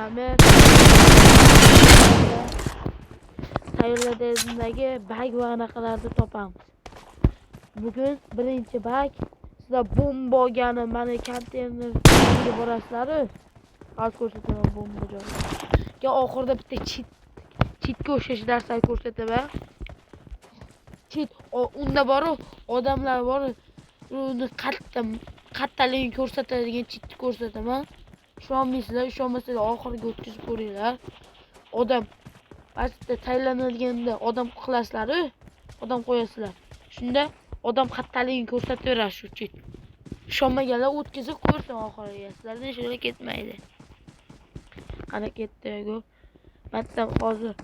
Amir tayyorladagi bag va anaqalarni topamiz. Bugun birinchi bag. Sizlar bomba olgani mana konteynerga borasizlar. Hozir ko'rsataman bomba joyini. Keyin oxirida bitta chitga o'xshash darslar ko'rsataman. Chit unda boru odamlar bor. Uni qattaligini ko'rsatadigan chitni ko'rsataman. Ishonmasanglar oxiriga o'tkazib ko'ringlar. Odam asli tayyorlanadiganida odam qilasizlar, odam qo'yasizlar. Shunda odam qattaligini ko'rsataveradi shu chit. Ishonmaganlar o'tkazib ko'rsin oxiriga. Sizlardan shunday ketmaydi. Qani ketdi-ku. Bitta hozir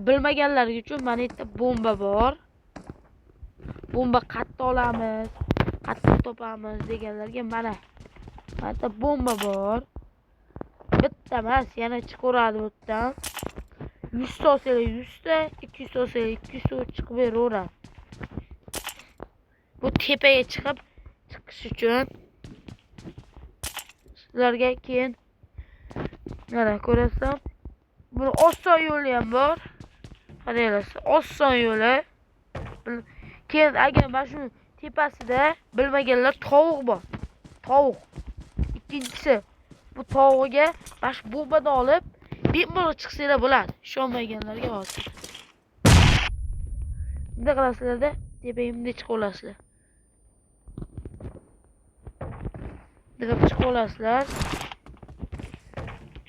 bilmaganlar uchun mana yerda bomba bor. Bomba qatta olamiz, qatta topamiz deganlarga mana bitta bomba bor. Bitta emas, yana chiqaradi bu yerdan. 100 ta olsanglar 100 ta, 200 ta olsanglar 200 ta chiqib beraveradi. Bu tepaga chiqish uchun sizlarga keyin mana ko'rasizlar. Buni oson yo'li ham bor. Qaranglar, oson yo'li. Keyin agar mana shu tepasida bilmaganlar tovuq bor. Tovuq. Ikkinchisi bu tovuqga mana shu bombani olib bemalol chiqsanglar bo'ladi. Ishonmaganlarga hozir. Bunday qilasizlarda tepamga chiqib olasizlar. Dirab chiqib olasizlar.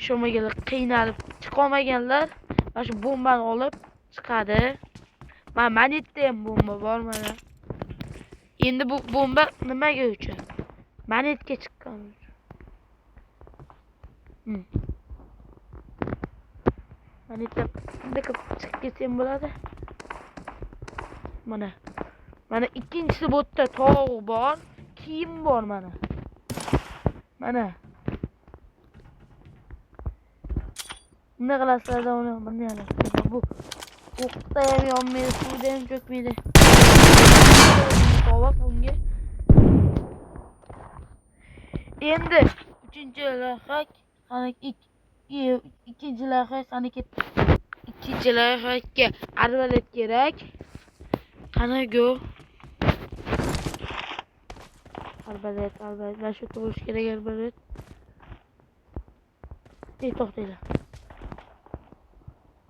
Ishonmaganlar qiynalib chiqolmaganlar mana shu bombani olib chiqadi. Mana yerda ham bomba bor mana. Endi bu bomba nimaga uchun? Manetga chiqqan uchun. Manetga bunday chiqib ketsam bo'ladi. Mana ikkinchisi bu yerda tovuq bor, kiyim bor mana. Mana. Bunday qilasizlar uni bunday qilasizlar. Bu o'qda ham yonmaydi, suvda ham cho'kmaydi. Tovuq bunga. Endi uchinchi layhak ikkinchi layhak qani ketdi. Ikkinchi layhakka arbalet kerak. Qani go. Arbalet. Mana shu turish kerak arbalet. To'xtanglar.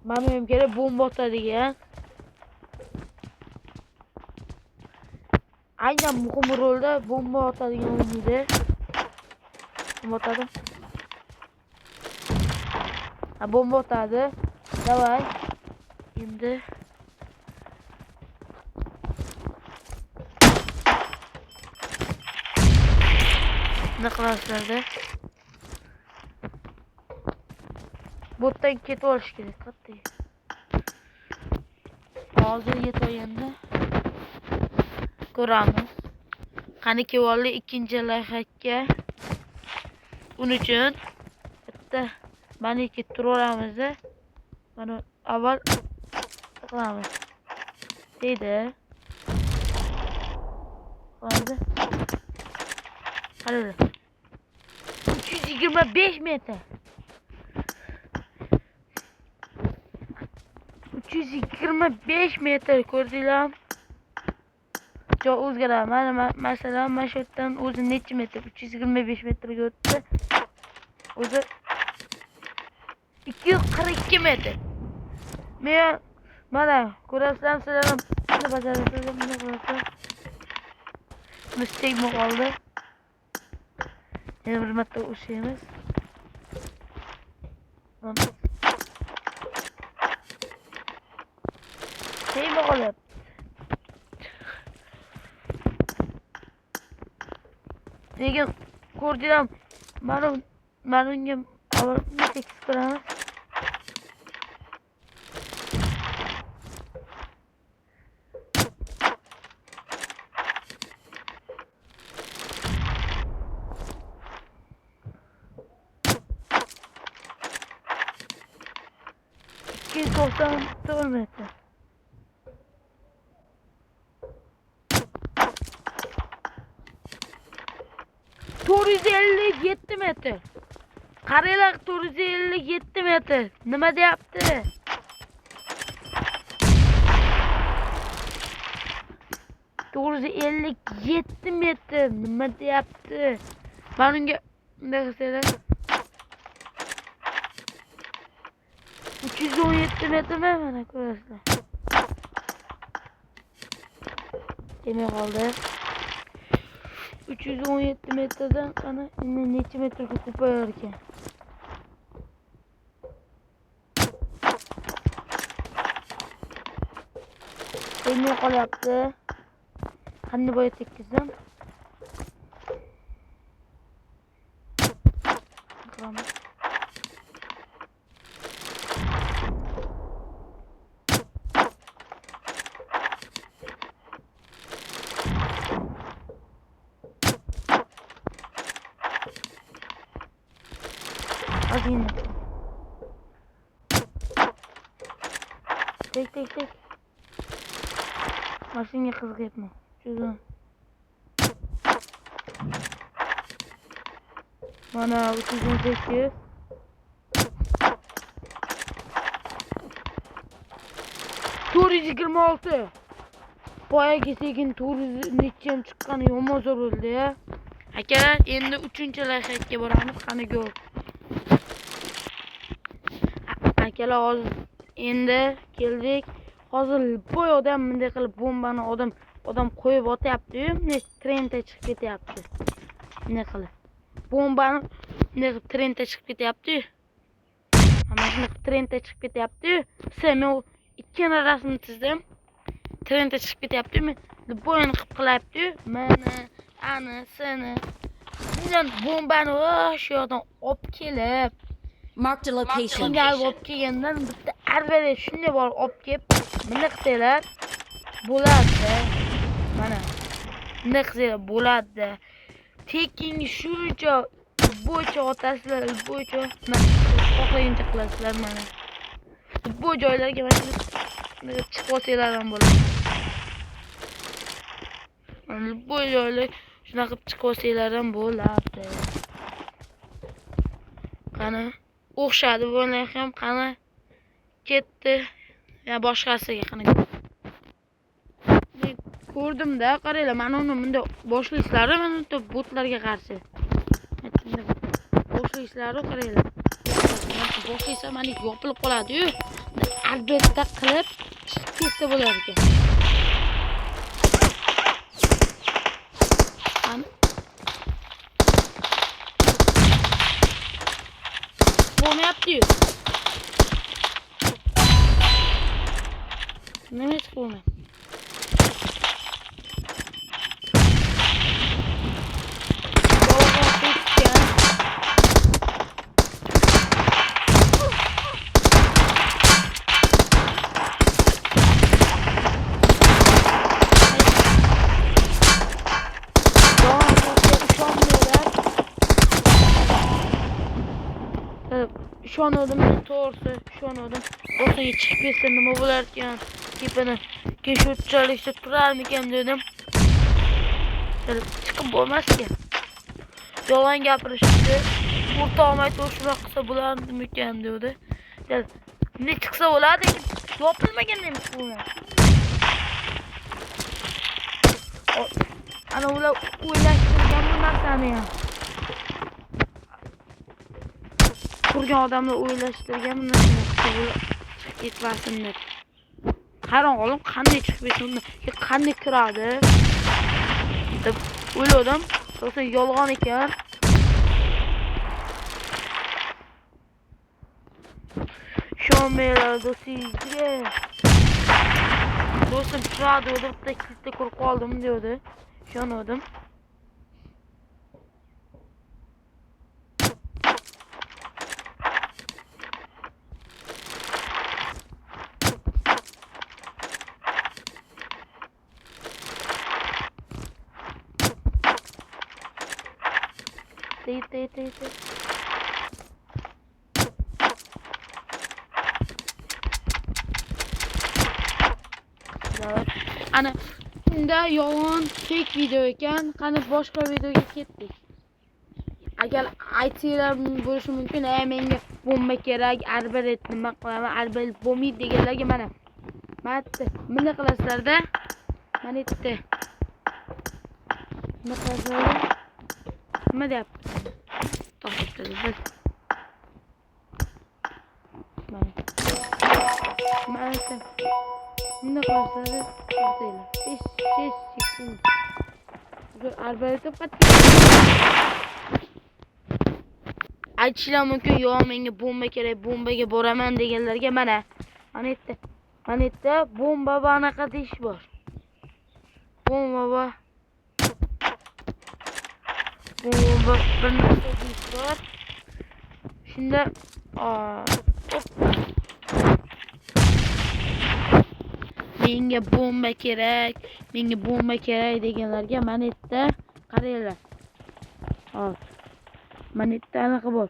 Mana ham kerak bomba otadigan. Aynan muhim rolda bomba otadigan o'yinda. Bomba otadi. Bomba otadi. Davay. Endi nima qilasizlarda? Botdan ketib olish kerak, qattiq. Hozir yetayanda ko'ramiz. Qani kevolli ikkinchi layhakka. Buning uchun bitta mana ikki turaveramiz. Mana avval qilamiz. Deydi. Hozir. Qaranglar. 325 metr. 325 metr ko'rdinglar. Jo o'zgaradi. Masalan, mana shu yerdan o'zi necha metr? 325 metrga o'tdi. O'zi 242 metr. Men mana ko'rasizlar, sizlar ham bajarasizlar, buni ko'rasizlar. Mistek qoldi. Yana bir marta o'shaymiz. Nima qolib? Lekin ko'rdinglar, mana unga avval tekis qilamiz. To'xtam metre. 457 metr. Qaranglar 457 metr. Nima deyapti? %57 metr. Nima deyapti? Men unga bunday qilsanglar 317 metrmi mana ko'rasizlar. Demay qoldi. 317 metrdan qani endi necha metrga ko'payar ekan? Demay qolyapti. Qanday boya tekkizdim? Qilamiz. Azine. Tek. Mashinaga qiziqyapman. Shundan. Mana 318. To'rt yuz yigirma olti. Boyaga sekin 400 necham chiqqani yomon bo'ldi ya. Akalar, endi 3-layhatga boramiz. Qani go. Akalar, hozir endi keldik. Hozir boy odam bunday qilib bombani odam qo'yib otyapti-yu, trendga chiqib ketyapti. Nima qilib? Bombani bunday qilib trendga chiqib ketyapti-yu. Mana shuni trendga chiqib ketyapti-yu. Men ikkala rasmni chizdim. Trendga chiqib ketyapti. Men boyani qilib qilyapti-yu. Mana ani seni. Bundan bombani shu yoqdan olib kelib Marked a location. shunga olib kelgandan bitta arvada shunday bor olib kelib buni qilsanglar bo'ladi. Mana bunday qilsanglar bo'ladi. Tekin shuncha bo'yicha otasizlar, bo'yicha xohlagancha qilasizlar mana. Bu joylarga mana chiqib olsanglar ham bo'ladi. Mana bu joylar shunaqa qilib chiqib olsanglar ham bo'ladi. Qani o'xshadi bo'lar ham qani ketdi. Ya boshqasiga qani. Ko'rdim-da, qaranglar, mana uni bunda boshlaysizlar, mana bu botlarga qarshi. Boshlaysizlar, qaranglar. Boshlaysa mana yopilib qoladi-yu. Albatta qilib chiqib ketsa bo'lar ekan. Qani bo'lmayapti-yu. Nima chiqib bo'lmayapti? Ishondim, to'g'risi ishondim. O'rtaga chiqib ketsa nima bo'lar ekan? Tepani keshuvchalikda turarmikan dedim. Chiqib bo'lmas ekan. Yolg'on gapirishdi. O'rta olmay shunaqa qilsa bo'lardimikan dedi. Ne chiqsa bo'ladi, yopilmagan nima bo'ladi. Ana ular o'ylashtirgan bu narsani ham. Turgan odamlar o'ylashtirgan bu narsani chiqib ketmasin deb. Qarang olim qanday chiqib ketdi, qanday kiradi deb o'yladim. To'g'ri yolg'on ekan. Shomeylar do'stingizga. Do'stim turadi deb bitta ko'rib qoldim dedi. Ishondim. Tey. Ana unda yolg'on fake video ekan. Qani boshqa videoga ketdik. agar aytinglar bo'lishi mumkin, menga bomba kerak, arbalet nima qilaman, arbalet bo'lmaydi deganlarga mana bunday qilasizlarda, mana bitta nima qilasizlar, nima deyapti, to'xtatadi biz mana bunday qilasizlar, to'xtaylar 5 sekund arbaletib aytishlar mumkin, yo menga bomba kerak, bombaga boraman deganlarga mana yerda bomba va anaqa deyish bor. Bomba va bir narsa deyish bor. Shunda menga bomba kerak deganlarga mana yerda qaranglar. Hop. Mana yerda anaqa bor.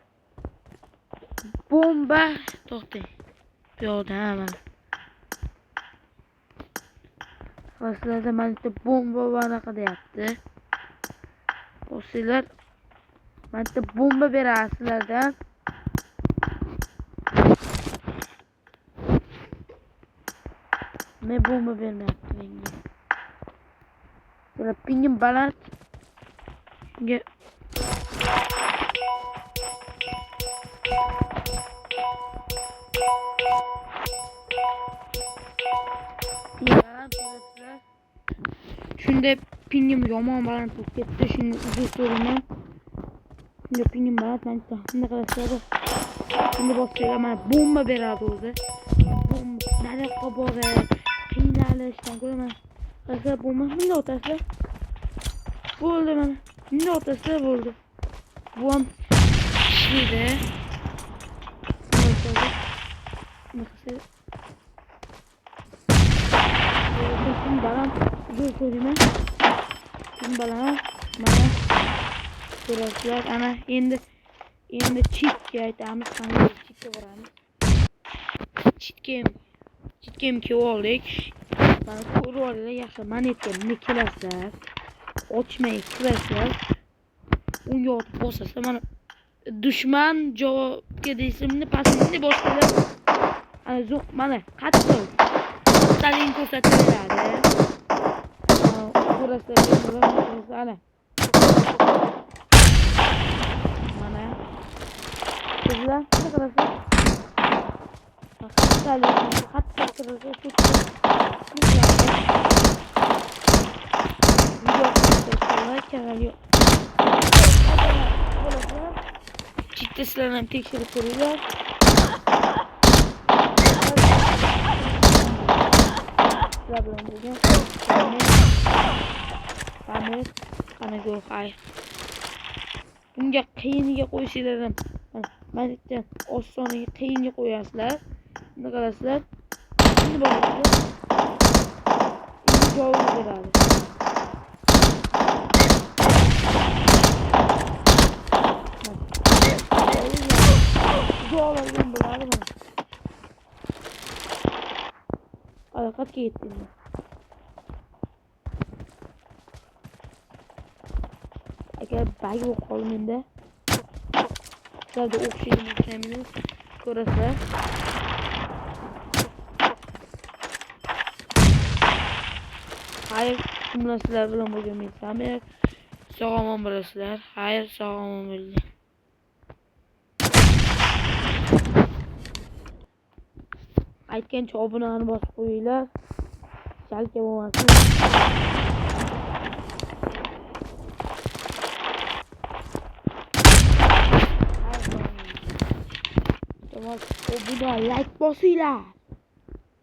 Bomba, to'xtang. Bu yoqda mana. Sizlarda mana yerda bomba va anaqa deyapti. O'sizlar mana yerda bomba berasiz sizlardan. Ne bomba vermeyapti menga. Böyle pingim baland. Shunga shunda pingim yomon baland bo'lib ketdi. Shuni uzr so'rayman. Shunda pingim baland, men shunday qilasizlar. Shunda boshqa mana bomba beradi o'zi. Bomba nariyoqqa boradi. Qiynalishdan ko'raman. Qasa bomba bunday o'tasizlar. Bo'ldi mana. Bunday o'tasizlar bo'ldi. Bu ham ishlaydi. Ping baland, uzr so'rayman. Ping baland, mana ko'rasizlar. Ana endi chitga aytamiz, qanday chitga boramiz. Chitga kelib oldik. Mana ko'rib olinglar, yaxshi monetga nima kelasizlar. Ochmay kirasizlar. Unga otib bosasizlar. Mana dushman javobga deysizmi, pasingni boshqalar. Ana mana qattiq. Stalin ko'rsatiladi. Ko'rasizlar, ana. Mana. Sizlar nima qilasizlar? Qattiq qirg'iz Ciddi sizlarni ham tekshirib ko'ringlar. Sizlar bilan bo'lgan qani go'hay. Bunga qiyiniga qo'ysanglar ham mana yerdan osoniga qiyinga qo'yasizlar. Nima qilasizlar? Endi bo'lasizlar. Endi javob beradi. Javoblardan bo'ladi mana. Alaqatga yetdim. Agar bag bo'lib qolmanda sizlarda o'xshaymiz ko'rasizlar. Hayır, sizlar bilan bo'lgan men Samir. Sog'omon bo'lasizlar. Hayır, sog'omon bo'ling. Aytgancha obunani bosib qo'yinglar. Chalka bo'lmasin. Obuna like bosinglar.